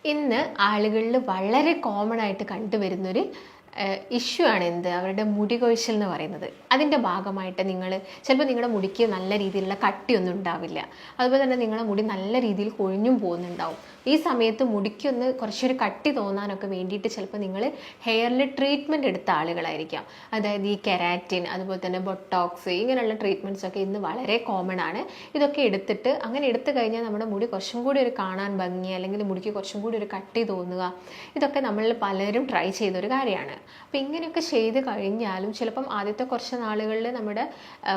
ഇന്ന് ആളുകളിൽ വളരെ കോമൺ ആയിട്ട് കണ്ടുവരുന്നൊരു ഇഷ്യൂ ആണ് അവരുടെ മുടി കൊഴിച്ചിൽ എന്ന് പറയുന്നത്. അതിൻ്റെ ഭാഗമായിട്ട് ചിലപ്പോൾ നിങ്ങളുടെ മുടിക്ക് നല്ല രീതിയിലുള്ള കട്ടിയൊന്നും ഉണ്ടാവില്ല. അതുപോലെ തന്നെ നിങ്ങളുടെ മുടി നല്ല രീതിയിൽ കൊഴിഞ്ഞും പോകുന്നുണ്ടാവും. ഈ സമയത്ത് മുടിക്കൊന്ന് കുറച്ചൊരു കട്ടി തോന്നാനൊക്കെ വേണ്ടിയിട്ട് ചിലപ്പോൾ നിങ്ങൾ ഹെയറിൽ ട്രീറ്റ്മെൻറ്റ് എടുത്ത ആളുകളായിരിക്കാം. അതായത് ഈ കെരാറ്റിൻ, അതുപോലെ തന്നെ ബൊട്ടോക്സ്, ഇങ്ങനെയുള്ള ട്രീറ്റ്മെൻറ്റ്സ് ഒക്കെ ഇന്ന് വളരെ കോമൺ ആണ്. ഇതൊക്കെ എടുത്തിട്ട് അങ്ങനെ എടുത്തു കഴിഞ്ഞാൽ നമ്മുടെ മുടി കുറച്ചും കൂടി ഒരു കാണാൻ ഭംഗി, അല്ലെങ്കിൽ മുടിക്ക് കുറച്ചും കൂടി ഒരു കട്ടി തോന്നുക, ഇതൊക്കെ നമ്മളിൽ പലരും ട്രൈ ചെയ്തൊരു കാര്യമാണ്. അപ്പം ഇങ്ങനെയൊക്കെ ചെയ്ത് കഴിഞ്ഞാലും ചിലപ്പം ആദ്യത്തെ കുറച്ച് നാളുകളിൽ നമ്മുടെ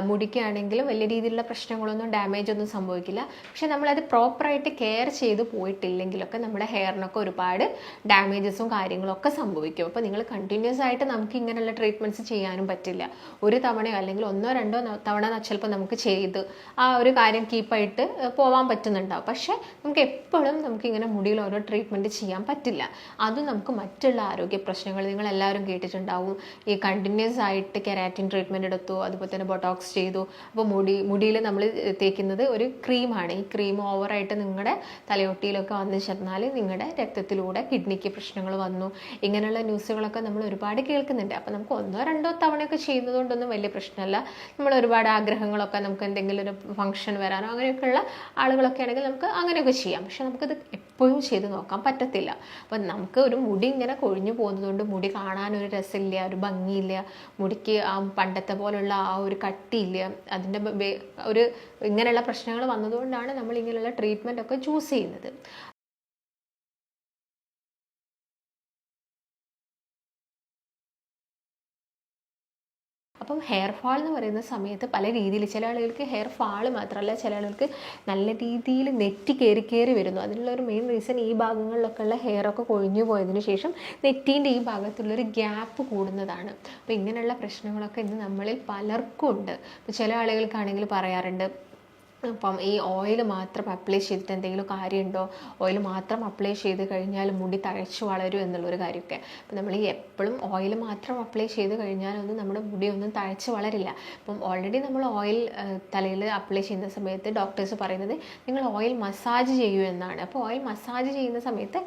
മുടിക്കാണെങ്കിലും വലിയ രീതിയിലുള്ള പ്രശ്നങ്ങളൊന്നും, ഡാമേജ് ഒന്നും സംഭവിക്കില്ല. പക്ഷെ നമ്മളത് പ്രോപ്പറായിട്ട് കെയർ ചെയ്ത് പോയിട്ടില്ലെങ്കിലൊക്കെ നമ്മുടെ ഹെയറിനൊക്കെ ഒരുപാട് ഡാമേജസും കാര്യങ്ങളൊക്കെ സംഭവിക്കും. അപ്പോൾ നിങ്ങൾ കണ്ടിന്യൂസ് ആയിട്ട് നമുക്ക് ഇങ്ങനെയുള്ള ട്രീറ്റ്മെൻറ്റ്സ് ചെയ്യാനും പറ്റില്ല. ഒരു തവണയോ അല്ലെങ്കിൽ ഒന്നോ രണ്ടോ തവണ ചിലപ്പോൾ നമുക്ക് ചെയ്ത് ആ ഒരു കാര്യം കീപ്പായിട്ട് പോകാൻ പറ്റുന്നുണ്ടാവും. പക്ഷേ നമുക്ക് എപ്പോഴും നമുക്കിങ്ങനെ മുടിയിൽ ഓരോ ട്രീറ്റ്മെൻറ്റ് ചെയ്യാൻ പറ്റില്ല. അതും നമുക്ക് മറ്റുള്ള ആരോഗ്യ പ്രശ്നങ്ങൾ, നിങ്ങളെല്ലാവരും കേട്ടിട്ടുണ്ടാവും, ഈ കണ്ടിന്യൂസ് ആയിട്ട് കെരാറ്റിൻ ട്രീറ്റ്മെൻറ്റ് എടുത്തു, അതുപോലെ തന്നെ ബൊട്ടോക്സ് ചെയ്തു. അപ്പോൾ മുടിയിൽ നമ്മൾ തേക്കുന്നത് ഒരു ക്രീമാണ്. ഈ ക്രീം ഓവറായിട്ട് നിങ്ങളുടെ തലയൊട്ടിയിലൊക്കെ വന്നു ചേർന്നാൽ നിങ്ങളുടെ രക്തത്തിലൂടെ കിഡ്നിക്ക് പ്രശ്നങ്ങൾ വന്നു, ഇങ്ങനെയുള്ള ന്യൂസുകളൊക്കെ നമ്മൾ ഒരുപാട് കേൾക്കുന്നുണ്ട്. അപ്പോൾ നമുക്ക് ഒന്നോ രണ്ടോ തവണയൊക്കെ ചെയ്യുന്നത് കൊണ്ടൊന്നും വലിയ പ്രശ്നമല്ല. നമ്മൾ ഒരുപാട് ആഗ്രഹങ്ങളൊക്കെ, നമുക്ക് എന്തെങ്കിലും ഒരു ഫംഗ്ഷൻ വരാനോ അങ്ങനെയൊക്കെയുള്ള ആളുകളൊക്കെ ആണെങ്കിൽ നമുക്ക് അങ്ങനെയൊക്കെ ചെയ്യാം. പക്ഷെ നമുക്കത് എപ്പോഴും ചെയ്ത് നോക്കാൻ പറ്റത്തില്ല. അപ്പം നമുക്ക് ഒരു മുടി ഇങ്ങനെ കൊഴിഞ്ഞു പോകുന്നതുകൊണ്ട് മുടി കാണാനൊരു രസമില്ല, ഒരു ഭംഗിയില്ല, മുടിക്ക് ആ പണ്ടത്തെ പോലുള്ള ആ ഒരു കട്ടിയില്ല. അതിൻ്റെ ഒരു ഇങ്ങനെയുള്ള പ്രശ്നങ്ങൾ വന്നതുകൊണ്ടാണ് നമ്മൾ ഇങ്ങനെയുള്ള ട്രീറ്റ്മെൻ്റ് ഒക്കെ ചൂസ് ചെയ്യുന്നത്. അപ്പം ഹെയർ ഫാൾ എന്ന് പറയുന്ന സമയത്ത് പല രീതിയിൽ, ചില ആളുകൾക്ക് ഹെയർ ഫാൾ മാത്രമല്ല, ചില ആളുകൾക്ക് നല്ല രീതിയിൽ നെറ്റി കയറി വരുന്നു. അതിനുള്ള ഒരു മെയിൻ റീസൺ ഈ ഭാഗങ്ങളിലൊക്കെ ഉള്ള ഹെയറൊക്കെ കൊഴിഞ്ഞു പോയതിനു ശേഷം നെറ്റീൻ്റെ ഈ ഭാഗത്തുള്ളൊരു ഗ്യാപ്പ് കൂടുന്നതാണ്. അപ്പോൾ ഇങ്ങനെയുള്ള പ്രശ്നങ്ങളൊക്കെ ഇന്ന് നമ്മളിൽ പലർക്കും ഉണ്ട്. അപ്പോൾ ചില ആളുകൾക്കാണെങ്കിൽ പറയാറുണ്ട്, അപ്പം ഈ ഓയിൽ മാത്രം അപ്ലൈ ചെയ്തിട്ട് എന്തെങ്കിലും കാര്യമുണ്ടോ, ഓയിൽ മാത്രം അപ്ലൈ ചെയ്ത് കഴിഞ്ഞാൽ മുടി തഴച്ചു വളരും എന്നുള്ളൊരു കാര്യമൊക്കെ. അപ്പം നമ്മൾ ഈ എപ്പോഴും ഓയിൽ മാത്രം അപ്ലൈ ചെയ്ത് കഴിഞ്ഞാലൊന്നും നമ്മുടെ മുടിയൊന്നും തഴച്ച് വളരില്ല. അപ്പം ഓൾറെഡി നമ്മൾ ഓയിൽ തലയിൽ അപ്ലൈ ചെയ്യുന്ന സമയത്ത് ഡോക്ടേഴ്സ് പറയുന്നത് നിങ്ങൾ ഓയിൽ മസാജ് ചെയ്യൂ എന്നാണ്. അപ്പോൾ ഓയിൽ മസാജ് ചെയ്യുന്ന സമയത്ത്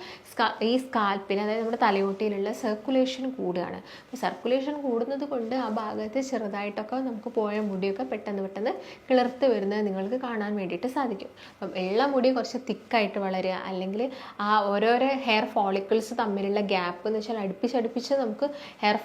ഈ സ്കാൽപ്പിന്, അതായത് നമ്മുടെ തലയോട്ടിയിലുള്ള സർക്കുലേഷൻ കൂടുകയാണ്. അപ്പോൾ സർക്കുലേഷൻ കൂടുന്നത് കൊണ്ട് ആ ഭാഗത്ത് ചെറുതായിട്ടൊക്കെ നമുക്ക് പോയ മുടിയൊക്കെ പെട്ടെന്ന് കിളിർത്ത് വരുന്നത് നിങ്ങൾക്ക് കാണാൻ വേണ്ടിയിട്ട് സാധിക്കും. അപ്പം ഉള്ള മുടി കുറച്ച് തിക്കായിട്ട് വളരുക, അല്ലെങ്കിൽ ആ ഓരോരോ ഹെയർ ഫോളിക്കിൾസ് തമ്മിലുള്ള ഗ്യാപ്പ് എന്ന് വെച്ചാൽ അടുപ്പിച്ച് നമുക്ക് ഹെയർ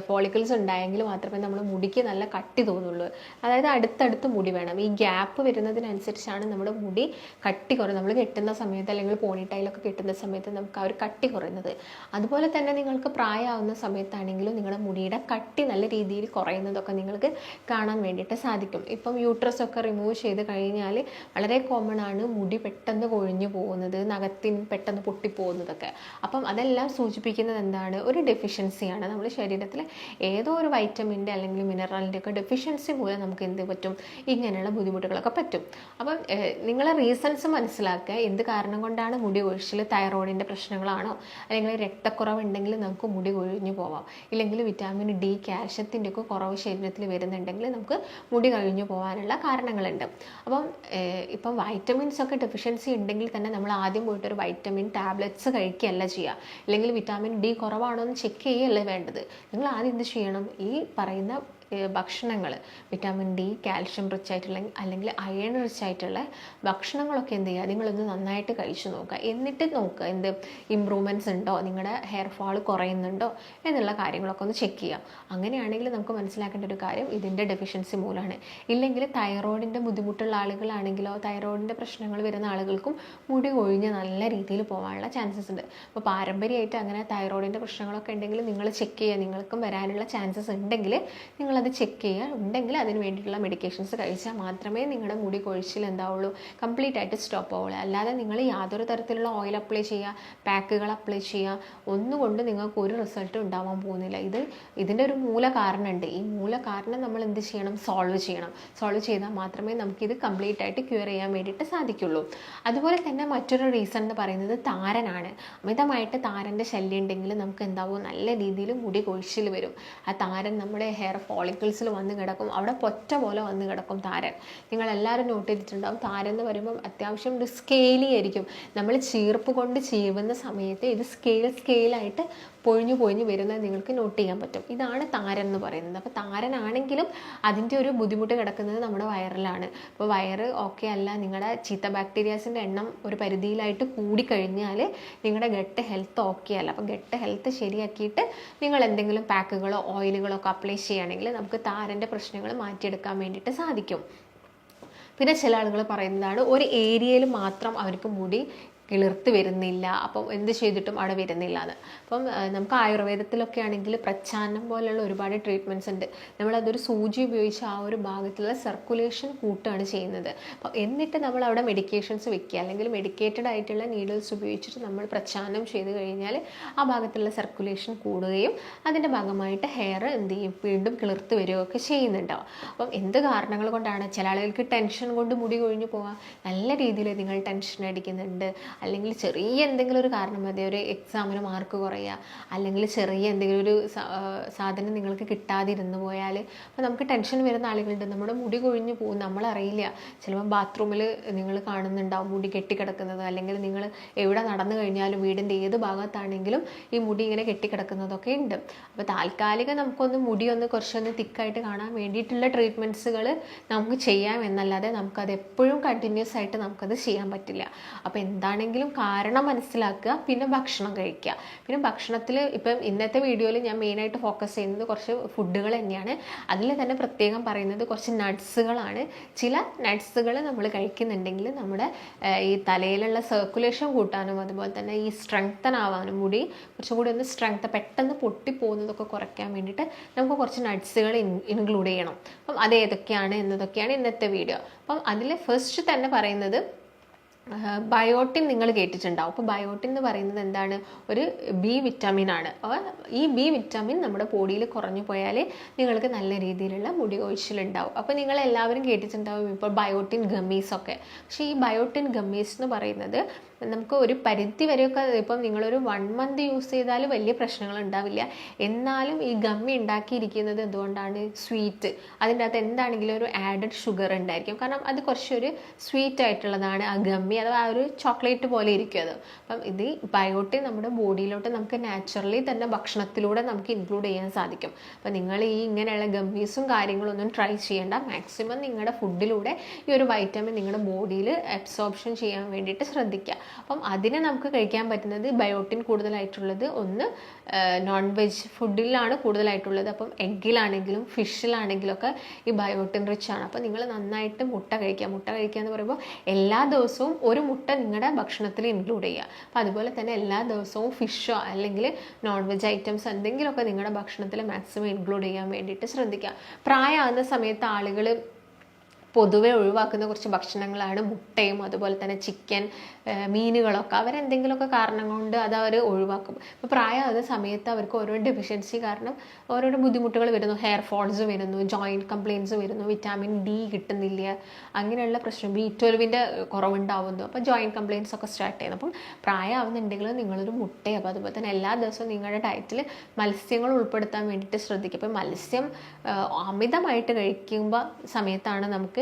ഫോളിക്കിൾസ് ഉണ്ടായെങ്കിൽ മാത്രമേ നമ്മുടെ മുടിക്ക് നല്ല കട്ടി തോന്നുള്ളൂ. അതായത് അടുത്തടുത്ത് മുടി വേണം. ഈ ഗ്യാപ്പ് വരുന്നതിനനുസരിച്ചാണ് നമ്മുടെ മുടി കട്ടി കുറയുന്നത്. നമ്മൾ കെട്ടുന്ന സമയത്ത് അല്ലെങ്കിൽ പോണിട്ടൈലൊക്കെ കെട്ടുന്ന സമയത്ത് നമുക്ക് ആ ഒരു കട്ടി കുറയുന്നത്. അതുപോലെ തന്നെ നിങ്ങൾക്ക് പ്രായമാവുന്ന സമയത്താണെങ്കിലും നിങ്ങളുടെ മുടിയുടെ കട്ടി നല്ല രീതിയിൽ കുറയുന്നതൊക്കെ നിങ്ങൾക്ക് കാണാൻ വേണ്ടിയിട്ട് സാധിക്കും. ഇപ്പം യൂട്രസ് ഒക്കെ റിമൂവ് ചെയ്ത് കഴിഞ്ഞാൽ വളരെ കോമൺ ആണ് മുടി പെട്ടെന്ന് കൊഴിഞ്ഞു പോകുന്നത്, നഖത്തിന് പെട്ടെന്ന് പൊട്ടിപ്പോകുന്നതൊക്കെ. അപ്പം അതെല്ലാം സൂചിപ്പിക്കുന്നത് എന്താണ്? ഒരു ഡെഫിഷ്യൻസിയാണ്. നമ്മുടെ ശരീരത്തിൽ ഏതോ ഒരു വൈറ്റമിൻ്റെ അല്ലെങ്കിൽ മിനറലിൻ്റെ ഒക്കെ ഡെഫിഷ്യൻസി മൂലം നമുക്ക് എന്ത് പറ്റും, ഇങ്ങനെയുള്ള ബുദ്ധിമുട്ടുകളൊക്കെ പറ്റും. അപ്പം നിങ്ങളെ റീസൺസ് മനസ്സിലാക്കുക. എന്ത് കാരണം കൊണ്ടാണ് മുടി കൊഴിച്ചിൽ? തൈറോയിഡിൻ്റെ പ്രശ്നങ്ങളാണോ, അല്ലെങ്കിൽ രക്തക്കുറവ് ഉണ്ടെങ്കിൽ നമുക്ക് മുടി കൊഴിഞ്ഞു പോവാം, ഇല്ലെങ്കിൽ വിറ്റാമിൻ ഡി, കാൽഷ്യത്തിൻ്റെ ഒക്കെ കുറവ് ശരീരത്തിൽ വരുന്നുണ്ടെങ്കിൽ നമുക്ക് മുടി കഴിഞ്ഞു പോകാനുള്ള കാരണങ്ങളുണ്ട്. അപ്പം ഇപ്പം വൈറ്റമിൻസ് ഒക്കെ ഡെഫിഷ്യൻസി ഉണ്ടെങ്കിൽ തന്നെ നമ്മൾ ആദ്യം പോയിട്ടൊരു വൈറ്റമിൻ ടാബ്ലറ്റ്സ് കഴിക്കുകയല്ല ചെയ്യുക, അല്ലെങ്കിൽ വിറ്റാമിൻ ഡി കുറവാണോ എന്ന് ചെക്ക് ചെയ്യുകയല്ല വേണ്ടത്. നിങ്ങൾ ആദ്യം എന്ത് ചെയ്യണം? ഈ പറയുന്ന ഭക്ഷണങ്ങൾ, വിറ്റാമിൻ ഡി, കാൽഷ്യം റിച്ച് ആയിട്ടുള്ള അല്ലെങ്കിൽ അയൺ റിച്ച് ആയിട്ടുള്ള ഭക്ഷണങ്ങളൊക്കെ എന്ത് ചെയ്യുക, നിങ്ങളൊന്ന് നന്നായിട്ട് കഴിച്ചു നോക്കുക. എന്നിട്ട് നോക്കുക എന്ത് ഇമ്പ്രൂവ്മെൻറ്റ്സ് ഉണ്ടോ, നിങ്ങളുടെ ഹെയർ ഫാൾ കുറയുന്നുണ്ടോ എന്നുള്ള കാര്യങ്ങളൊക്കെ ഒന്ന് ചെക്ക് ചെയ്യുക. അങ്ങനെയാണെങ്കിൽ നമുക്ക് മനസ്സിലാക്കേണ്ട ഒരു കാര്യം ഇതിൻ്റെ ഡെഫിഷ്യൻസി മൂലമാണ്. ഇല്ലെങ്കിൽ തൈറോയിഡിൻ്റെ ബുദ്ധിമുട്ടുള്ള ആളുകളാണെങ്കിലോ, തൈറോയിഡിൻ്റെ പ്രശ്നങ്ങൾ വരുന്ന ആളുകൾക്കും മുടി കൊഴിഞ്ഞ് നല്ല രീതിയിൽ പോകാനുള്ള ചാൻസസ് ഉണ്ട്. അപ്പോൾ പാരമ്പര്യമായിട്ട് അങ്ങനെ തൈറോയിഡിൻ്റെ പ്രശ്നങ്ങളൊക്കെ ഉണ്ടെങ്കിൽ നിങ്ങൾ ചെക്ക് ചെയ്യുക. നിങ്ങൾക്കും വരാനുള്ള ചാൻസസ് ഉണ്ടെങ്കിൽ നിങ്ങൾ അത് ചെക്ക് ചെയ്യുക. ഉണ്ടെങ്കിൽ അതിന് വേണ്ടിയിട്ടുള്ള മെഡിക്കേഷൻസ് കഴിച്ചാൽ മാത്രമേ നിങ്ങളുടെ മുടി കൊഴിച്ചിൽ എന്താവുള്ളൂ, കംപ്ലീറ്റ് ആയിട്ട് സ്റ്റോപ്പ് ആവുള്ളൂ. അല്ലാതെ നിങ്ങൾ യാതൊരു തരത്തിലുള്ള ഓയിൽ അപ്ലൈ ചെയ്യുക, പാക്കുകൾ അപ്ലൈ ചെയ്യുക, ഒന്നുകൊണ്ട് നിങ്ങൾക്ക് ഒരു റിസൾട്ടും ഉണ്ടാവാൻ പോകുന്നില്ല. ഇതിൻ്റെ ഒരു മൂല കാരണമുണ്ട്. ഈ മൂല കാരണം നമ്മൾ എന്ത് ചെയ്യണം? സോൾവ് ചെയ്താൽ മാത്രമേ നമുക്കിത് കംപ്ലീറ്റ് ആയിട്ട് ക്യൂർ ചെയ്യാൻ വേണ്ടിയിട്ട് സാധിക്കുള്ളൂ. അതുപോലെ തന്നെ മറ്റൊരു റീസൺ എന്ന് പറയുന്നത് താരനാണ്. അമിതമായിട്ട് താരൻ്റെ ശല്യം ഉണ്ടെങ്കിൽ നമുക്ക് എന്താവും, നല്ല രീതിയിൽ മുടി കൊഴിച്ചിൽ വരും. ആ താരൻ നമ്മുടെ ഹെയർ ഫോളിക്കിൾസിൽ വന്ന് കിടക്കും. അവിടെ പൊറ്റ പോലെ വന്ന് കിടക്കും താരൻ. നിങ്ങളെല്ലാവരും നോട്ട് ചെയ്തിട്ടുണ്ടാവും. താരൻ എന്ന് പറയുമ്പം അത്യാവശ്യം ഒരു സ്കെയിലി ആയിരിക്കും. നമ്മൾ ചീർപ്പ് കൊണ്ട് ചീവുന്ന സമയത്ത് ഇത് സ്കെയിലായിട്ട് പൊഴിഞ്ഞു വരുന്നത് നിങ്ങൾക്ക് നോട്ട് ചെയ്യാൻ പറ്റും. ഇതാണ് താരൻ എന്ന് പറയുന്നത്. അപ്പോൾ താരനാണെങ്കിലും അതിൻ്റെ ഒരു ബുദ്ധിമുട്ട് കിടക്കുന്നത് നമ്മുടെ വയറിലാണ്. അപ്പോൾ വയറ് ഓക്കെ അല്ല, നിങ്ങളുടെ ചീത്ത ബാക്ടീരിയാസിൻ്റെ എണ്ണം ഒരു പരിധിയിലായിട്ട് കൂടിക്കഴിഞ്ഞാൽ നിങ്ങളുടെ ഗട്ട് ഹെൽത്ത് ഓക്കെ അല്ല. അപ്പോൾ ഗട്ട് ഹെൽത്ത് ശരിയാക്കിയിട്ട് നിങ്ങൾ എന്തെങ്കിലും പാക്കുകളോ ഓയിലുകളോ ഒക്കെ അപ്ലൈ ചെയ്യുകയാണെങ്കിൽ നമുക്ക് താരൻ്റെ പ്രശ്നങ്ങൾ മാറ്റിയെടുക്കാൻ വേണ്ടിയിട്ട് സാധിക്കും. പിന്നെ ചില ആളുകൾ പറയുന്നതാണ് ഒരു ഏരിയയിൽ മാത്രം അവർക്ക് മുടി കിളിർത്ത് വരുന്നില്ല, അപ്പം എന്ത് ചെയ്തിട്ടും അവിടെ വരുന്നില്ല എന്ന്. അപ്പം നമുക്ക് ആയുർവേദത്തിലൊക്കെ ആണെങ്കിൽ പ്രച്ഛാന്നം പോലെയുള്ള ഒരുപാട് ട്രീറ്റ്മെൻറ്റ്സ് ഉണ്ട്. നമ്മളതൊരു സൂചി ഉപയോഗിച്ച് ആ ഒരു ഭാഗത്തുള്ള സർക്കുലേഷൻ കൂട്ടുകയാണ് ചെയ്യുന്നത്. അപ്പം എന്നിട്ട് നമ്മൾ അവിടെ മെഡിക്കേഷൻസ് വെക്കുക, അല്ലെങ്കിൽ മെഡിക്കേറ്റഡ് ആയിട്ടുള്ള നീഡിൽസ് ഉപയോഗിച്ചിട്ട് നമ്മൾ പ്രച്ഛാന്നം ചെയ്ത് കഴിഞ്ഞാൽ ആ ഭാഗത്തുള്ള സർക്കുലേഷൻ കൂടുകയും അതിൻ്റെ ഭാഗമായിട്ട് ഹെയർ എന്ത് ചെയ്യും, വീണ്ടും കിളിർത്ത് വരികയൊക്കെ ചെയ്യുന്നുണ്ടാവും. അപ്പം എന്ത് കാരണങ്ങൾ കൊണ്ടാണ്? ചില ആളുകൾക്ക് ടെൻഷൻ കൊണ്ട് മുടി കൊഴിഞ്ഞു പോകാം. നല്ല രീതിയിൽ നിങ്ങൾ ടെൻഷൻ അടിക്കുന്നുണ്ട്, അല്ലെങ്കിൽ ചെറിയ എന്തെങ്കിലും ഒരു കാരണം മതി, ഒരു എക്സാമിന് മാർക്ക് കുറയുക, അല്ലെങ്കിൽ ചെറിയ എന്തെങ്കിലും ഒരു സാധനം നിങ്ങൾക്ക് കിട്ടാതിരുന്നു പോയാൽ അപ്പോൾ നമുക്ക് ടെൻഷൻ വരുന്ന ആളുകളുണ്ട്. നമ്മുടെ മുടി കൊഴിഞ്ഞു പോകും, നമ്മളറിയില്ല. ചിലപ്പോൾ ബാത്റൂമിൽ നിങ്ങൾ കാണുന്നുണ്ടാവും മുടി കെട്ടിക്കിടക്കുന്നത്, അല്ലെങ്കിൽ നിങ്ങൾ എവിടെ നടന്നു കഴിഞ്ഞാലും വീടിൻ്റെ ഏത് ഭാഗത്താണെങ്കിലും ഈ മുടി ഇങ്ങനെ കെട്ടിക്കിടക്കുന്നതൊക്കെ ഉണ്ട്. അപ്പോൾ താൽക്കാലികം നമുക്കൊന്ന് മുടിയൊന്ന് കുറച്ചൊന്ന് തിക്കായിട്ട് കാണാൻ വേണ്ടിയിട്ടുള്ള ട്രീറ്റ്മെൻറ്റ്സുകൾ നമുക്ക് ചെയ്യാം എന്നല്ലാതെ നമുക്കത് എപ്പോഴും കണ്ടിന്യൂസ് ആയിട്ട് നമുക്കത് ചെയ്യാൻ പറ്റില്ല. അപ്പോൾ എന്താണെങ്കിലും കാരണം മനസ്സിലാക്കുക, പിന്നെ ഭക്ഷണം കഴിക്കുക. പിന്നെ ഭക്ഷണത്തിൽ ഇപ്പം ഇന്നത്തെ വീഡിയോയിൽ ഞാൻ മെയിനായിട്ട് ഫോക്കസ് ചെയ്യുന്നത് കുറച്ച് ഫുഡുകൾ തന്നെയാണ്. അതിൽ തന്നെ പ്രത്യേകം പറയുന്നത് കുറച്ച് നട്ട്സുകളാണ്. ചില നട്ട്സുകൾ നമ്മൾ കഴിക്കുന്നുണ്ടെങ്കിൽ നമ്മുടെ ഈ തലയിലുള്ള സർക്കുലേഷൻ കൂട്ടാനും അതുപോലെ തന്നെ ഈ സ്ട്രെങ്തൻ ആവാനും മുടി കുറച്ചും കൂടി ഒന്ന് പെട്ടെന്ന് പൊട്ടിപ്പോകുന്നതൊക്കെ കുറയ്ക്കാൻ വേണ്ടിയിട്ട് നമുക്ക് കുറച്ച് നട്ട്സുകൾ ഇൻക്ലൂഡ് ചെയ്യണം. അപ്പം അത് ഏതൊക്കെയാണ് എന്നതൊക്കെയാണ് ഇന്നത്തെ വീഡിയോ. അപ്പം അതിൽ ഫസ്റ്റ് തന്നെ പറയുന്നത് ബയോട്ടിൻ നിങ്ങൾ കേട്ടിട്ടുണ്ടാവും. അപ്പോൾ ബയോട്ടിൻ എന്ന് പറയുന്നത് എന്താണ്? ഒരു ബി വിറ്റാമിൻ ആണ്. അപ്പോൾ ഈ ബി വിറ്റാമിൻ നമ്മുടെ ബോഡിയിൽ കുറഞ്ഞു പോയാൽ നിങ്ങൾക്ക് നല്ല രീതിയിലുള്ള മുടി കൊഴിച്ചിലുണ്ടാവും. അപ്പോൾ നിങ്ങൾ എല്ലാവരും കേട്ടിട്ടുണ്ടാവും ഇപ്പോൾ ബയോട്ടിൻ ഗമ്മീസൊക്കെ. പക്ഷേ ഈ ബയോട്ടിൻ ഗമ്മീസ് എന്ന് പറയുന്നത് നമുക്ക് ഒരു പരിധി വരെയൊക്കെ ഇപ്പം നിങ്ങളൊരു 1 മന്ത് യൂസ് ചെയ്താൽ വലിയ പ്രശ്നങ്ങൾ ഉണ്ടാവില്ല. എന്നാലും ഈ ഗമ്മി ഉണ്ടാക്കിയിരിക്കുന്നത് എന്തുകൊണ്ടാണ്? സ്വീറ്റ്. അതിൻ്റെ അകത്ത് എന്താണെങ്കിലും ഒരു ആഡഡ് ഷുഗർ ഉണ്ടായിരിക്കും. കാരണം അത് കുറച്ചൊരു സ്വീറ്റ് ആയിട്ടുള്ളതാണ് ആ ഗമ്മി, അഥവാ ഒരു ചോക്ലേറ്റ് പോലെ ഇരിക്കും അത്. അപ്പം ഇത് ബയോട്ടിൻ നമ്മുടെ ബോഡിയിലോട്ട് നമുക്ക് നാച്ചുറലി തന്നെ ഭക്ഷണത്തിലൂടെ നമുക്ക് ഇൻക്ലൂഡ് ചെയ്യാൻ സാധിക്കും. അപ്പം നിങ്ങൾ ഈ ഇങ്ങനെയുള്ള ഗമ്മീസും കാര്യങ്ങളൊന്നും ട്രൈ ചെയ്യേണ്ട. മാക്സിമം നിങ്ങളുടെ ഫുഡിലൂടെ ഈ ഒരു വൈറ്റമിൻ നിങ്ങളുടെ ബോഡിയിൽ അബ്സോർപ്ഷൻ ചെയ്യാൻ വേണ്ടിയിട്ട് ശ്രദ്ധിക്കുക. അപ്പം അതിന് നമുക്ക് കഴിക്കാൻ പറ്റുന്നത് ബയോട്ടിൻ കൂടുതലായിട്ടുള്ളത് ഒന്ന് നോൺ വെജ് ഫുഡിലാണ് കൂടുതലായിട്ടുള്ളത്. അപ്പം എഗ്ഗിലാണെങ്കിലും ഫിഷിലാണെങ്കിലും ഒക്കെ ഈ ബയോട്ടിൻ റിച്ച് ആണ്. അപ്പം നിങ്ങൾ നന്നായിട്ട് മുട്ട കഴിക്കുക. മുട്ട കഴിക്കുക എന്ന് പറയുമ്പോൾ എല്ലാ ദിവസവും ഒരു മുട്ട നിങ്ങളുടെ ഭക്ഷണത്തിൽ ഇൻക്ലൂഡ് ചെയ്യുക. അപ്പം അതുപോലെ തന്നെ എല്ലാ ദിവസവും ഫിഷോ അല്ലെങ്കിൽ നോൺ വെജ് ഐറ്റംസ് എന്തെങ്കിലുമൊക്കെ നിങ്ങളുടെ ഭക്ഷണത്തിൽ മാക്സിമം ഇൻക്ലൂഡ് ചെയ്യാൻ വേണ്ടിയിട്ട് ശ്രദ്ധിക്കുക. പ്രായമാകുന്ന സമയത്ത് ആളുകൾ പൊതുവെ ഒഴിവാക്കുന്ന കുറച്ച് ഭക്ഷണങ്ങളാണ് മുട്ടയും അതുപോലെ തന്നെ ചിക്കൻ, മീനുകളൊക്കെ. അവരെന്തെങ്കിലുമൊക്കെ കാരണം കൊണ്ട് അത് അവർ ഒഴിവാക്കും. ഇപ്പോൾ പ്രായമാകുന്ന സമയത്ത് അവർക്ക് ഓരോ ഡെഫിഷ്യൻസി കാരണം ഓരോരോ ബുദ്ധിമുട്ടുകൾ വരുന്നു. ഹെയർ ഫോൾസ് വരുന്നു, ജോയിൻറ്റ് കംപ്ലയിൻറ്റ്സ് വരുന്നു, വിറ്റാമിൻ ഡി കിട്ടുന്നില്ല, അങ്ങനെയുള്ള പ്രശ്നം, B12 കുറവുണ്ടാവുന്നു. അപ്പോൾ ജോയിൻറ്റ് കംപ്ലയിൻറ്റ്സ് ഒക്കെ സ്റ്റാർട്ട് ചെയ്യുന്നു. അപ്പം പ്രായമാവുന്നുണ്ടെങ്കിൽ നിങ്ങളൊരു മുട്ടയും അപ്പോൾ അതുപോലെ തന്നെ എല്ലാ ദിവസവും നിങ്ങളുടെ ഡയറ്റിൽ മത്സ്യങ്ങൾ ഉൾപ്പെടുത്താൻ വേണ്ടിയിട്ട് ശ്രദ്ധിക്കുക. അപ്പോൾ മത്സ്യം അമിതമായിട്ട് കഴിക്കുമ്പോൾ സമയത്താണ് നമുക്ക്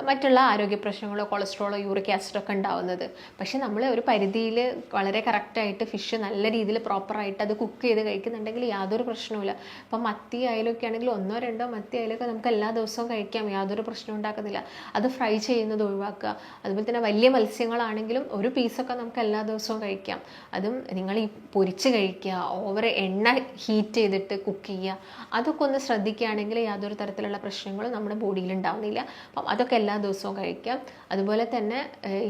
മറ്റുള്ള ആരോഗ്യ പ്രശ്നങ്ങളോ കൊളസ്ട്രോളോ യൂറിക് ആസിഡൊക്കെ ഉണ്ടാവുന്നത്. പക്ഷെ നമ്മൾ ഒരു പരിധിയിൽ വളരെ കറക്റ്റായിട്ട് ഫിഷ് നല്ല രീതിയിൽ പ്രോപ്പറായിട്ട് അത് കുക്ക് ചെയ്ത് കഴിക്കുന്നുണ്ടെങ്കിൽ യാതൊരു പ്രശ്നവുമില്ല. അപ്പം മത്തി അയലൊക്കെ ആണെങ്കിൽ 1-2 മത്തി അയലൊക്കെ നമുക്ക് എല്ലാ ദിവസവും കഴിക്കാം, യാതൊരു പ്രശ്നം ഉണ്ടാക്കുന്നില്ല. അത് ഫ്രൈ ചെയ്യുന്നത് ഒഴിവാക്കുക. അതുപോലെ തന്നെ വലിയ മത്സ്യങ്ങളാണെങ്കിലും ഒരു പീസൊക്കെ നമുക്ക് എല്ലാ ദിവസവും കഴിക്കാം. അതും നിങ്ങൾ ഈ പൊരിച്ച് കഴിക്കുക, ഓവർ എണ്ണ ഹീറ്റ് ചെയ്തിട്ട് കുക്ക് ചെയ്യുക, അതൊക്കെ ഒന്ന് ശ്രദ്ധിക്കുകയാണെങ്കിൽ യാതൊരു തരത്തിലുള്ള പ്രശ്നങ്ങളും നമ്മുടെ ബോഡിയിൽ ഉണ്ടാവുന്നില്ല. അപ്പം അതൊക്കെ എല്ലാ ദിവസവും കഴിക്കാം. അതുപോലെ തന്നെ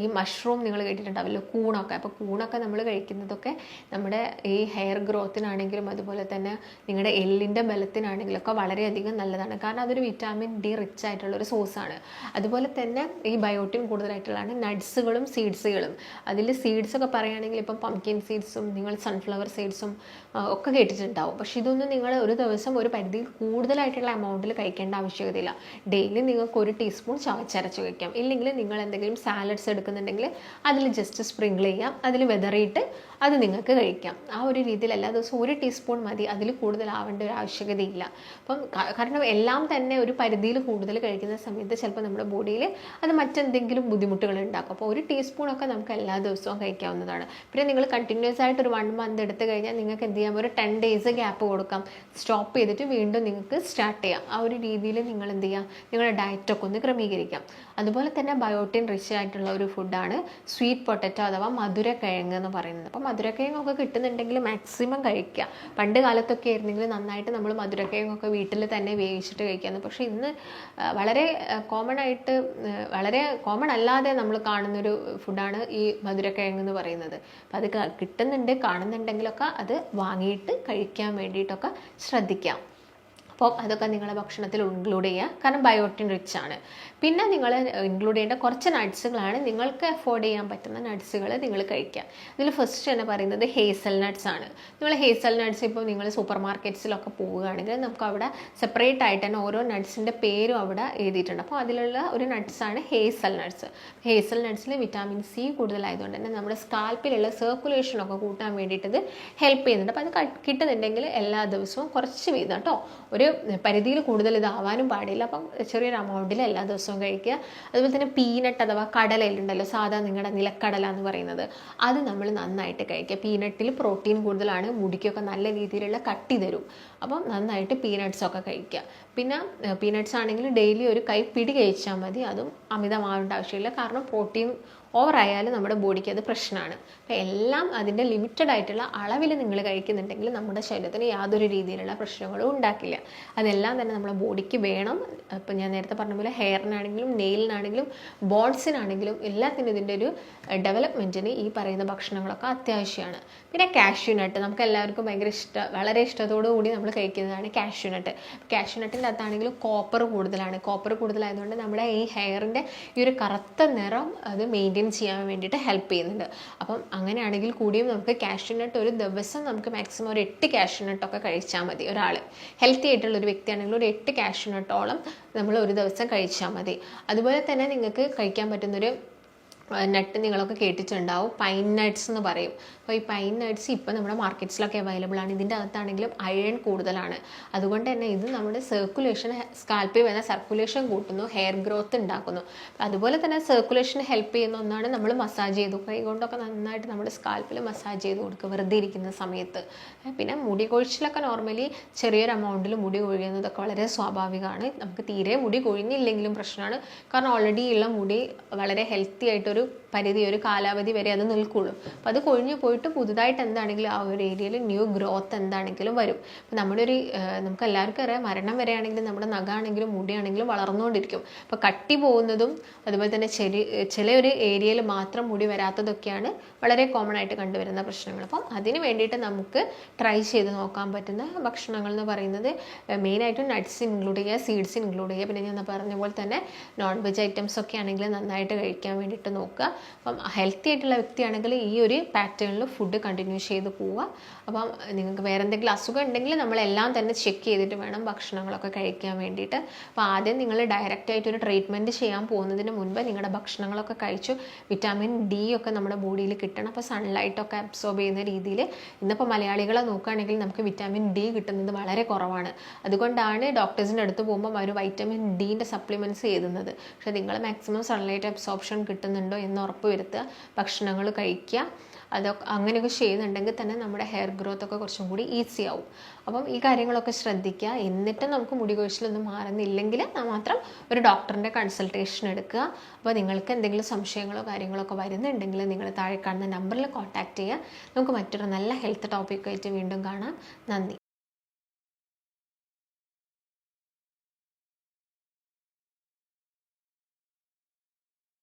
ഈ മഷ്റൂം നിങ്ങൾ കേട്ടിട്ടുണ്ടാവില്ലോ, കൂണൊക്കെ. അപ്പോൾ കൂണൊക്കെ നമ്മൾ കഴിക്കുന്നതൊക്കെ നമ്മുടെ ഈ ഹെയർ ഗ്രോത്തിനാണെങ്കിലും അതുപോലെ തന്നെ നിങ്ങളുടെ എല്ലിൻ്റെ ബലത്തിനാണെങ്കിലൊക്കെ വളരെയധികം നല്ലതാണ്. കാരണം അതൊരു വിറ്റാമിൻ ഡി റിച്ച് ആയിട്ടുള്ളൊരു സോഴ്സാണ്. അതുപോലെ തന്നെ ഈ ബയോട്ടിൻ കൂടുതലായിട്ടുള്ളതാണ് നട്ട്സുകളും സീഡ്സുകളും. അതിൽ സീഡ്സൊക്കെ പറയുകയാണെങ്കിൽ ഇപ്പം പംകിൻ സീഡ്സും നിങ്ങൾ സൺഫ്ലവർ സീഡ്സും ഒക്കെ കേട്ടിട്ടുണ്ടാവും. പക്ഷെ ഇതൊന്നും നിങ്ങൾ ഒരു ദിവസം ഒരു പരിധിയിൽ കൂടുതലായിട്ടുള്ള എമൗണ്ടിൽ കഴിക്കേണ്ട ആവശ്യകതയില്ല. ഡെയിലി നിങ്ങൾക്ക് 1 ടീസ്പൂൺ ചവച്ചരച്ച് വയ്ക്കാം. ഇല്ലെങ്കിൽ നിങ്ങൾ എന്തെങ്കിലും സാലഡ്സ് എടുക്കുന്നുണ്ടെങ്കിൽ അതിൽ ജസ്റ്റ് സ്പ്രിങ്കിൾ ചെയ്യാം, അതിൽ വെതറിയിട്ട് അത് നിങ്ങൾക്ക് കഴിക്കാം. ആ ഒരു രീതിയിൽ എല്ലാ ദിവസവും 1 ടീസ്പൂൺ മതി, അതിൽ കൂടുതൽ ആവേണ്ട ഒരു ആവശ്യകതയില്ല. അപ്പം കാരണം എല്ലാം തന്നെ ഒരു പരിധിയിൽ കൂടുതൽ കഴിക്കുന്ന സമയത്ത് ചിലപ്പോൾ നമ്മുടെ ബോഡിയിൽ അത് മറ്റെന്തെങ്കിലും ബുദ്ധിമുട്ടുകൾ ഉണ്ടാക്കും. അപ്പോൾ 1 ടീസ്പൂണൊക്കെ നമുക്ക് എല്ലാ ദിവസവും കഴിക്കാവുന്നതാണ്. പിന്നെ നിങ്ങൾ കണ്ടിന്യൂസ് ആയിട്ട് ഒരു 1 മന്ത് എടുത്തു കഴിഞ്ഞാൽ നിങ്ങൾക്ക് എന്ത് ചെയ്യാം, ഒരു 10 ഡേയ്സ് ഗ്യാപ്പ് കൊടുക്കാം, സ്റ്റോപ്പ് ചെയ്തിട്ട് വീണ്ടും നിങ്ങൾക്ക് സ്റ്റാർട്ട് ചെയ്യാം. ആ ഒരു രീതിയിൽ നിങ്ങൾ എന്ത് ചെയ്യുക, നിങ്ങളുടെ ഡയറ്റൊക്കെ ഒന്ന് ക്രമീകരിക്കാം. അതുപോലെ തന്നെ ബയോട്ടിൻ റിച്ച് ആയിട്ടുള്ള ഒരു ഫുഡാണ് സ്വീറ്റ് പൊട്ടറ്റോ അഥവാ മധുരക്കിഴങ്ങ് എന്ന് പറയുന്നത്. അപ്പോൾ മധുരക്കിഴങ്ങൊക്കെ കിട്ടുന്നുണ്ടെങ്കിൽ മാക്സിമം കഴിക്കുക. പണ്ട് കാലത്തൊക്കെ ആയിരുന്നെങ്കിൽ നന്നായിട്ട് നമ്മൾ മധുരക്കിഴങ്ങൊക്കെ വീട്ടിൽ തന്നെ വേവിച്ചിട്ട് കഴിക്കാമെന്ന്. പക്ഷേ ഇന്ന് വളരെ വളരെ കോമൺ അല്ലാതെ നമ്മൾ കാണുന്നൊരു ഫുഡാണ് ഈ മധുരക്കിഴങ്ങ് എന്ന് പറയുന്നത്. അപ്പം അത് കിട്ടുന്നുണ്ട്, കാണുന്നുണ്ടെങ്കിലൊക്കെ അത് വാങ്ങിയിട്ട് കഴിക്കാൻ വേണ്ടിയിട്ടൊക്കെ ശ്രദ്ധിക്കാം. അപ്പോൾ അതൊക്കെ നിങ്ങളുടെ ഭക്ഷണത്തിൽ ഇൻക്ലൂഡ് ചെയ്യുക, കാരണം ബയോട്ടിൻ റിച്ച് ആണ്. പിന്നെ നിങ്ങൾ ഇൻക്ലൂഡ് ചെയ്യേണ്ട കുറച്ച് നട്ട്സുകളാണ്. നിങ്ങൾക്ക് അഫോർഡ് ചെയ്യാൻ പറ്റുന്ന നട്ട്സുകൾ നിങ്ങൾ കഴിക്കുക. ഇതിൽ ഫസ്റ്റ് തന്നെ പറയുന്നത് ഹേസൽ നട്ട്സ് ആണ്. നിങ്ങൾ ഹേസൽ നട്ട്സ് ഇപ്പോൾ നിങ്ങൾ സൂപ്പർ മാർക്കറ്റ്സിലൊക്കെ പോവുകയാണെങ്കിൽ നമുക്ക് അവിടെ സെപ്പറേറ്റ് ആയിട്ട് തന്നെ ഓരോ നട്ട്സിൻ്റെ പേരും അവിടെ എഴുതിയിട്ടുണ്ട്. അപ്പോൾ അതിലുള്ള ഒരു നട്ട്സാണ് ഹേസൽ നട്ട്സ്. ഹേസൽ നട്ട്സിൽ വിറ്റാമിൻ സി കൂടുതലായതുകൊണ്ട് തന്നെ നമ്മുടെ സ്കാൽപ്പിലുള്ള സർക്കുലേഷനൊക്കെ കൂട്ടാൻ വേണ്ടിയിട്ട് ഇത് ഹെൽപ്പ് ചെയ്യുന്നുണ്ട്. അപ്പോൾ അത് കിട്ടുന്നുണ്ടെങ്കിൽ എല്ലാ ദിവസവും കുറച്ച് വീതം കേട്ടോ, ഒരു പരിധിയിൽ കൂടുതൽ ഇതാവാനും പാടില്ല. അപ്പം ചെറിയൊരു എമൗണ്ടിൽ എല്ലാ ദിവസവും കഴിക്കുക. അതുപോലെ തന്നെ പീനട്ട് അഥവാ കടലയിലുണ്ടല്ലോ, സാധാ നിങ്ങളുടെ നിലക്കടല എന്ന് പറയുന്നത്, അത് നമ്മൾ നന്നായിട്ട് കഴിക്കുക. പീനട്ടിൽ പ്രോട്ടീൻ കൂടുതലാണ്, മുടിക്കൊക്കെ നല്ല രീതിയിലുള്ള കട്ടി തരും. അപ്പം നന്നായിട്ട് പീനട്ട്സൊക്കെ കഴിക്കുക. പിന്നെ പീനട്ട്സ് ആണെങ്കിൽ ഡെയിലി ഒരു കൈപ്പിടി കഴിച്ചാൽ മതി, അതും അമിതമാവേണ്ട ആവശ്യമില്ല. കാരണം പ്രോട്ടീൻ ഓവറായാലും നമ്മുടെ ബോഡിക്ക് അത് പ്രശ്നമാണ്. അപ്പോൾ എല്ലാം അതിൻ്റെ ലിമിറ്റഡ് ആയിട്ടുള്ള അളവിൽ നിങ്ങൾ കഴിക്കുന്നുണ്ടെങ്കിൽ നമ്മുടെ ശരീരത്തിന് യാതൊരു രീതിയിലുള്ള പ്രശ്നങ്ങളും ഉണ്ടാക്കില്ല. അതെല്ലാം തന്നെ നമ്മുടെ ബോഡിക്ക് വേണം. ഇപ്പം ഞാൻ നേരത്തെ പറഞ്ഞ പോലെ ഹെയറിനാണെങ്കിലും നെയിലിനാണെങ്കിലും ബോൺസിനാണെങ്കിലും എല്ലാത്തിനും ഇതിൻ്റെ ഒരു ഡെവലപ്മെൻറ്റിന് ഈ പറയുന്ന ഭക്ഷണങ്ങളൊക്കെ അത്യാവശ്യമാണ്. പിന്നെ കാഷ്യൂനട്ട് നമുക്ക് എല്ലാവർക്കും ഭയങ്കര വളരെ ഇഷ്ടത്തോടു കൂടി നമ്മൾ കഴിക്കുന്നതാണ് കാഷ്യൂനട്ട്. കാഷ്യൂനട്ടിൻ്റെ അകത്താണെങ്കിലും കോപ്പർ കൂടുതലാണ്. കോപ്പർ കൂടുതലായതുകൊണ്ട് നമ്മുടെ ഈ ഹെയറിൻ്റെ ഈ ഒരു കറുത്ത നിറം അത് മെയിൻറ്റെയിൻ ചെയ്യാൻ വേണ്ടിയിട്ട് ഹെൽപ്പ് ചെയ്യുന്നുണ്ട്. അപ്പം അങ്ങനെയാണെങ്കിൽ കൂടിയും നമുക്ക് കാഷ്യൂനട്ട് ഒരു ദിവസം നമുക്ക് മാക്സിമം ഒരു 8 കാഷ്യൂനട്ടൊക്കെ കഴിച്ചാൽ മതി. ഒരാൾ ഹെൽത്തി ആയിട്ടുള്ള ഒരു വ്യക്തിയാണെങ്കിൽ ഒരു 8 കാഷ്യൂനട്ടോളം നമ്മൾ ഒരു ദിവസം കഴിച്ചാൽ മതി. അതുപോലെ തന്നെ നിങ്ങൾക്ക് കഴിക്കാൻ പറ്റുന്നൊരു നട്ട് നിങ്ങളൊക്കെ കേട്ടിട്ടുണ്ടാവും, പൈൻ നട്ട്സ് എന്ന് പറയും. അപ്പോൾ ഈ പൈൻ നട്ട്സ് ഇപ്പോൾ നമ്മുടെ മാർക്കറ്റ്സിലൊക്കെ അവൈലബിൾ ആണ്. ഇതിൻ്റെ അകത്താണെങ്കിലും അയൺ കൂടുതലാണ്. അതുകൊണ്ട് തന്നെ ഇത് നമ്മുടെ സർക്കുലേഷൻ, സ്കാൽപ്പിൽ വരുന്ന സർക്കുലേഷൻ കൂട്ടുന്നു, ഹെയർ ഗ്രോത്ത് ഉണ്ടാക്കുന്നു. അതുപോലെ തന്നെ സർക്കുലേഷൻ ഹെൽപ്പ് ചെയ്യുന്ന ഒന്നാണ് നമ്മൾ മസാജ് ചെയ്തു, കൈ കൊണ്ടൊക്കെ നന്നായിട്ട് നമ്മുടെ സ്കാൽപ്പിൽ മസാജ് ചെയ്ത് കൊടുക്കുക വെറുതെ ഇരിക്കുന്ന സമയത്ത്. പിന്നെ മുടി കൊഴിച്ചിലൊക്കെ നോർമലി ചെറിയൊരു എമൗണ്ടിൽ മുടി കൊഴിയുന്നതൊക്കെ വളരെ സ്വാഭാവികമാണ്. നമുക്ക് തീരെ മുടി കൊഴിഞ്ഞില്ലെങ്കിലും പ്രശ്നമാണ്. കാരണം ഓൾറെഡി ഉള്ള മുടി വളരെ ഹെൽത്തി ആയിട്ടൊരു പരിധി, ഒരു കാലാവധി വരെ അത് നിൽക്കുള്ളൂ. അപ്പോൾ അത് കൊഴിഞ്ഞു പോയിട്ട് പുതുതായിട്ട് എന്താണെങ്കിലും ആ ഒരു ഏരിയയിൽ ന്യൂ ഗ്രോത്ത് എന്താണെങ്കിലും വരും. അപ്പോൾ നമ്മുടെ നമുക്ക് എല്ലാവർക്കും അറിയാം, മരണം വരെയാണെങ്കിലും നമ്മുടെ നഖമാണെങ്കിലും മുടിയാണെങ്കിലും വളർന്നുകൊണ്ടിരിക്കും. അപ്പോൾ കട്ടി പോകുന്നതും അതുപോലെ തന്നെ ചില ഒരു ഏരിയയിൽ മാത്രം മുടി വരാത്തതൊക്കെയാണ് വളരെ കോമൺ ആയിട്ട് കണ്ടുവരുന്ന പ്രശ്നങ്ങൾ. അപ്പം അതിന് വേണ്ടിയിട്ട് നമുക്ക് ട്രൈ ചെയ്ത് നോക്കാൻ പറ്റുന്ന ഭക്ഷണങ്ങൾ എന്ന് പറയുന്നത് മെയിനായിട്ടും നട്ട്സ് ഇൻക്ലൂഡ് ചെയ്യുക, സീഡ്സ് ഇൻക്ലൂഡ് ചെയ്യുക. പിന്നെ ഞാൻ പറഞ്ഞ പോലെ തന്നെ നോൺ വെജ് ഐറ്റംസ് ഒക്കെ ആണെങ്കിൽ നന്നായിട്ട് കഴിക്കാൻ വേണ്ടിയിട്ട് നോക്കുക. അപ്പം ഹെൽത്തി ആയിട്ടുള്ള വ്യക്തിയാണെങ്കിൽ ഈ ഒരു പാറ്റേണിൽ ഫുഡ് കണ്ടിന്യൂ ചെയ്ത് പോവുക. അപ്പം നിങ്ങൾക്ക് വേറെ എന്തെങ്കിലും അസുഖം ഉണ്ടെങ്കിൽ നമ്മളെല്ലാം തന്നെ ചെക്ക് ചെയ്തിട്ട് വേണം ഭക്ഷണങ്ങളൊക്കെ കഴിക്കാൻ വേണ്ടിയിട്ട്. അപ്പോൾ ആദ്യം നിങ്ങൾ ഡയറക്റ്റായിട്ടൊരു ട്രീറ്റ്മെൻറ്റ് ചെയ്യാൻ പോകുന്നതിന് മുൻപ് നിങ്ങളുടെ ഭക്ഷണങ്ങളൊക്കെ കഴിച്ചു വിറ്റാമിൻ ഡി ഒക്കെ നമ്മുടെ ബോഡിയിൽ കിട്ടണം. അപ്പോൾ സൺലൈറ്റൊക്കെ അബ്സോർബ് ചെയ്യുന്ന രീതിയിൽ ഇന്നിപ്പോൾ മലയാളികളെ നോക്കുകയാണെങ്കിൽ നമുക്ക് വിറ്റാമിൻ ഡി കിട്ടുന്നത് വളരെ കുറവാണ്. അതുകൊണ്ടാണ് ഡോക്ടേഴ്സിൻ്റെ അടുത്ത് പോകുമ്പോൾ അവർ വൈറ്റമിൻ ഡിൻ്റെ സപ്ലിമെൻറ്റ്സ് എഴുതുന്നത്. പക്ഷേ നിങ്ങൾ മാക്സിമം സൺലൈറ്റ് അബ്സോർപ്ഷൻ കിട്ടുന്നുണ്ടോ എന്ന് ഉറപ്പ് വരുത്തുക, ഭക്ഷണങ്ങൾ കഴിക്കുക. അതൊക്കെ അങ്ങനെയൊക്കെ ചെയ്യുന്നുണ്ടെങ്കിൽ തന്നെ നമ്മുടെ ഹെയർ ഗ്രോത്ത് ഒക്കെ കുറച്ചും കൂടി ഈസി ആവും. അപ്പം ഈ കാര്യങ്ങളൊക്കെ ശ്രദ്ധിക്കുക. എന്നിട്ട് നമുക്ക് മുടി കൊഴിച്ചിലൊന്നും മാറുന്നില്ലെങ്കിൽ മാത്രം ഒരു ഡോക്ടറിൻ്റെ കൺസൾട്ടേഷൻ എടുക്കുക. അപ്പോൾ നിങ്ങൾക്ക് എന്തെങ്കിലും സംശയങ്ങളോ കാര്യങ്ങളോ ഒക്കെ വരുന്നുണ്ടെങ്കിൽ നിങ്ങൾ താഴെ കാണുന്ന നമ്പറിൽ കോൺടാക്റ്റ് ചെയ്യുക. നമുക്ക് മറ്റൊരു നല്ല ഹെൽത്ത് ടോപ്പിക്കായിട്ട് വീണ്ടും കാണാം. നന്ദി.